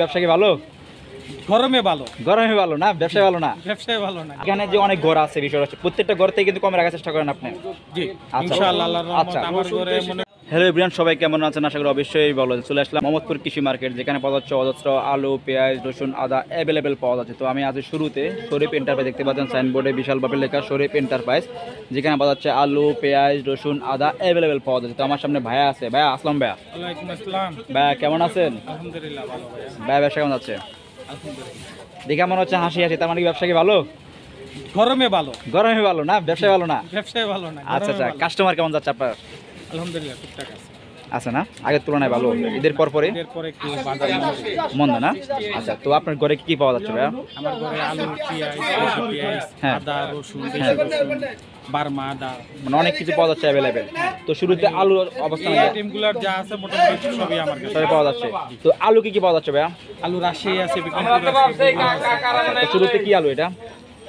ব্যবসা কি ভালো? গরমে ভালো, গরমে ভালো না, ব্যবসায় ভালো না। ব্যবসায় ভালো না। এখানে যে অনেক ঘর আছে, বিষয় হচ্ছে প্রত্যেকটা ঘর থেকে কিন্তু কমে রাখার চেষ্টা করেন আপনি। জি, আচ্ছা। ইনশাআল্লাহ আল্লাহর রহমত আচ্ছা। আমার ঘরে মনে হ্যালো এভরিওয়ান, সবাই কেমন আছেন? আশা করি অবশ্যই ভালো আছেন। চলে আসলাম মোহাম্মদপুর কৃষি মার্কেট, যেখানে পাওয়া যাচ্ছে অজস্র আলু, পেঁয়াজ, রসুন, আদা অ্যাভেলেবেল পাওয়া যাচ্ছে। তো আমি আজ শুরুতে শরীফ এন্টারপ্রাইজ দেখতে পাচ্ছেন সাইনবোর্ডে বিশালভাবে লেখা শরীফ এন্টারপ্রাইজ, যেখানে পাওয়া যাচ্ছে আলু, পেঁয়াজ, রসুন, আদা অ্যাভেলেবেল পাওয়া যাচ্ছে। তো আমার সামনে ভাইয়া আছে। ভাইয়া আসলাম। ভাইয়া ওয়ালাইকুম আসসালাম। ভাইয়া কেমন আছেন? আলহামদুলিল্লাহ ভালো ভাইয়া। ভাইয়া ব্যবসা কেমন যাচ্ছে? আলহামদুলিল্লাহ। দেখে মনে হচ্ছে হাসি হাসি, তার মানে কি ব্যবসা কি ভালো? গরমে ভালো, গরমে ভালো না, ব্যবসায় ভালো না। ব্যবসায় ভালো না। আচ্ছা আচ্ছা, কাস্টমার কেমন যাচ্ছে আপনার? আলহামদুলিল্লাহ টুকটাক আছে। আছে না, আগের তুলনায় ভালো? ঈদের পর পরে এরপরে একটু বাজার মন্দ না। আচ্ছা, তো আপনার ঘরে কি কি পাওয়া যাচ্ছে ভাইয়া? আমার ঘরে আলু, পেঁয়াজ, দেশি পেঁয়াজ, হ্যাঁ। আদা, রসুন, হ্যাঁ। দেশি রসুন, বার্মা আদা, মানে অনেক কিছু পাওয়া যাচ্ছে অ্যাভেলেবেল। তো শুরুতে আলুর অবস্থান এই আইটেমগুলোর যা আছে মোটামুটি সবই আমার কাছে সবই পাওয়া যাচ্ছে। তো আলু কি কি পাওয়া যাচ্ছে ভাইয়া? আলু রাজশাহী আছে, বিক্রমপুর আছে, বগুড়া আছে। তো শুরুতে কি আলু এটা?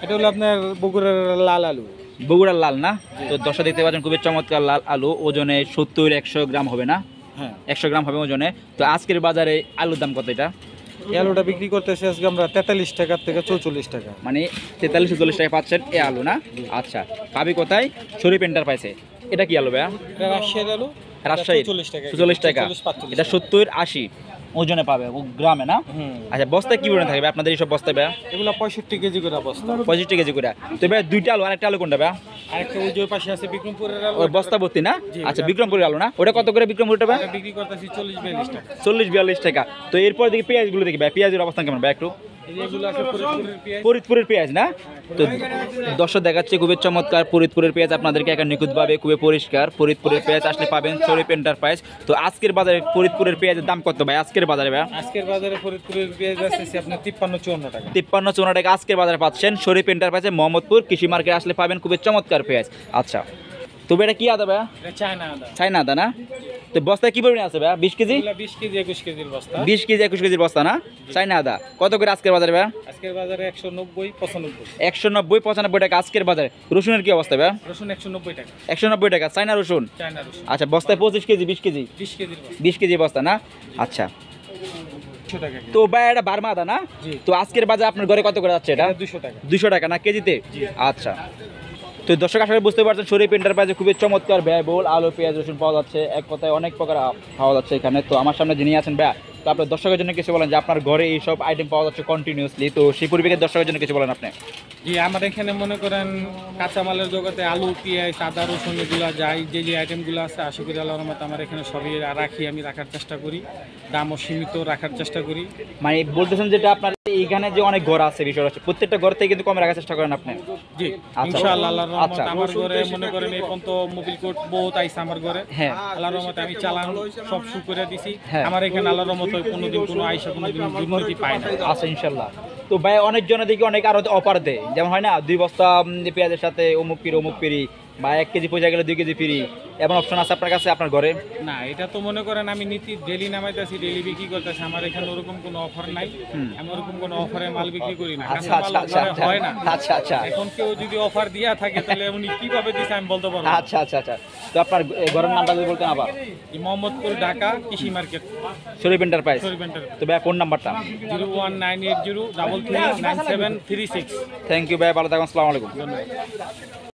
এটা হলো আপনার বগুড়ার লাল আলু। বগুড়ার লাল না? তো দশটা দেখতে পাচ্ছেন, খুবই চমৎকার লাল আলু। ওজনে 70-100 গ্রাম হবে না? হ্যাঁ, 100 গ্রাম হবে ওজনে। তো আজকের বাজারে আলুর দাম কত এটা? এই আলুটা বিক্রি করতেছি আজকে আমরা 43 টাকা থেকে 44 টাকা। মানে 43-44 টাকা পাচ্ছেন এই আলু না? আচ্ছা, পাবি কোথায়? শরীফ এন্টারপ্রাইজে। এটা কি আলু ভাইয়া? এটা রাজশাহীর আলু, রাজশাহী 44 টাকা। 44 টাকা। 45 এটা 70-80 ওজনে পাবে, ও গ্রামে না? হুম। আচ্ছা, বস্তায় কি পরিমাণ থাকবে আপনাদের এইসব বস্তায় ভাইয়া? এগুলা 65 কেজি করে বস্তা। 65 কেজি করে। তো ভাইয়া দুইটা আলু, আরেকটা আলু কোনটা ভাইয়া? আরেকটা ওই যে পাশে আছে বিক্রমপুরের আলু। ওই বস্তা ভর্তি না? জি, আচ্ছা, ওটা- বিক্রমপুরের আলু না? ওটা কত করে বিক্রমপুরটা ভাইয়া? এটা বিক্রি করতেছি 40-42 টাকা। 40-42 টাকা। তো এরপর দেখি পেঁয়াজগুলো দেখি ভাই, পেঁয়াজের অবস্থান কেমন ভাই একটু? এই যেগুলো আছে ফরিদপুরের পেঁয়াজ। ফরিদপুরের পেঁয়াজ না? তো দর্শক দেখাচ্ছে খুবই চমৎকার ফরিদপুরের পেঁয়াজ আপনাদেরকে একটা নিখুঁতভাবে, খুবই পরিষ্কার। ফরিদপুরের পেঁয়াজ আসলে পাবেন শরীফ এন্টারপ্রাইজ। তো আজকের বাজারে ফরিদপুরের পেঁয়াজের দাম কত ভাই আজকের বাজারে ভাই? আজকের বাজারে ফরিদপুরের পেঁয়াজ আছে আপনার 53-54 টাকা। 53-54 টাকা আজকের বাজারে পাচ্ছেন শরীফ এন্টারপ্রাইজে মোহাম্মদপুর কৃষি মার্কেট আসলে পাবেন খুবই চমৎকার পেঁয়াজ। আচ্ছা, তবে এটা কি আদা ভাইয়া? এটা চায়না আদা। চাইনা আদা না? তো বস্তায় কি পরিমাণ আছে ভাইয়া? 20 কেজি? এগুলা 20 কেজি 21 কেজির বস্তা। 20 কেজি 21 কেজির বস্তা না? চাইনা আদা কত করে আজকের বাজারে ভাইয়া? আজকের বাজারে 190-95। 190-95 টাকা আজকের বাজারে। রসুনের কি অবস্থা ভাইয়া? রসুন 190 টাকা। 190 টাকা চাইনা রসুন। চায়না রসুন আচ্ছা, বস্তায় 25 কেজি 20 কেজি? 20 কেজির বস্তা। 20 কেজি বস্তা না? আচ্ছা, 200 টাকা কেজি। তো ভাই এটা বার্মা আদা না? জি। তো আজকের বাজার আপনার ঘরে কত করে যাচ্ছে এটা? এটা 200 টাকা। 200 টাকা না কেজিতে? আচ্ছা, তো দর্শক আসলে বুঝতে পারছেন শরীফ এন্টারপ্রাইজে খুবই চমৎকার ব্যয়বহুল আলু, পেঁয়াজ, রসুন পাওয়া যাচ্ছে। এক কথায় অনেক প্রকার পাওয়া যাচ্ছে এখানে। তো আমার সামনে যিনি আছেন ভাইয়া, তো আপনার দর্শকের জন্য কিছু বলেন যে আপনার ঘরে এইসব আইটেম পাওয়া যাচ্ছে কন্টিনিউসলি, তো সেই পরিবেশের দর্শকের জন্য কিছু বলেন আপনি। জি, আমার এখানে মনে করেন কাঁচামালের জগতে আলু, পেঁয়াজ, আদা, রসুন এগুলো যাই যে যে আইটেমগুলো আছে আশা করি আল্লাহর রহমতে আমার এখানে সবই রাখি, আমি রাখার চেষ্টা করি। দামও সীমিত রাখার চেষ্টা করি। মানে বলতেছেন যেটা আপনার এইখানে যে অনেক ঘর আছে, বিষয় হচ্ছে প্রত্যেকটা ঘর থেকে কিন্তু কমে রাখার চেষ্টা করেন আপনি। জি, আচ্ছা। ইনশাআল্লাহ আল্লাহর রহমতে আচ্ছা। আমার ঘরে মনে করেন এই পর্যন্ত মোবিল কোড বহুত আইছে আমার ঘরে। হ্যাঁ। আল্লাহর রহমতে আমি চালান সব শু করে দিছি। হ্যাঁ। আমার এখানে আল্লাহর রহমতে কোনোদিন কোনো আইসা কোনোদিন দুর্নীতি পায় না। আচ্ছা, ইনশাল্লাহ। তো ভাই অনেক জনে দেখি অনেক আরো অফার দেয়, যেমন হয় না 2 বস্তা পেঁয়াজের সাথে অমুক ফ্রি বা 1 কেজি পয়সা গেলে 2 কেজি ফ্রি, এমন অপশন আছে আপনার কাছে আপনার ঘরে? না, এটা তো মনে করেন আমি নীতি ডেলি নামাইতেছি, ডেলি বিক্রি করতেছি। আমার এখানে ওরকম কোনো অফার নাই। আমি ওরকম কোনো অফারে মাল বিক্রি করি না। আচ্ছা কাঁচা আচ্ছা মাল আচ্ছা ঘরে আচ্ছা হয় না। আচ্ছা আচ্ছা এখন কেউ যদি অফার দিয়া থাকে তাহলে উনি কিভাবে দিছে আমি বলতে পারবো না। আচ্ছা আচ্ছা আচ্ছা। তো আপনার ঘরের নামটা যদি বলতেন আবার? এই মোহাম্মদপুর ঢাকা কৃষি মার্কেট, শরীফ এন্টারপ্রাইজ। শরীফ এন্টার। তো ভাই ফোন নাম্বারটা? 01980 33 9736। থ্যাংক ইউ ভাই, ভালো থাকুন, আসসালামু আলাইকুম। ধন্যবাদ।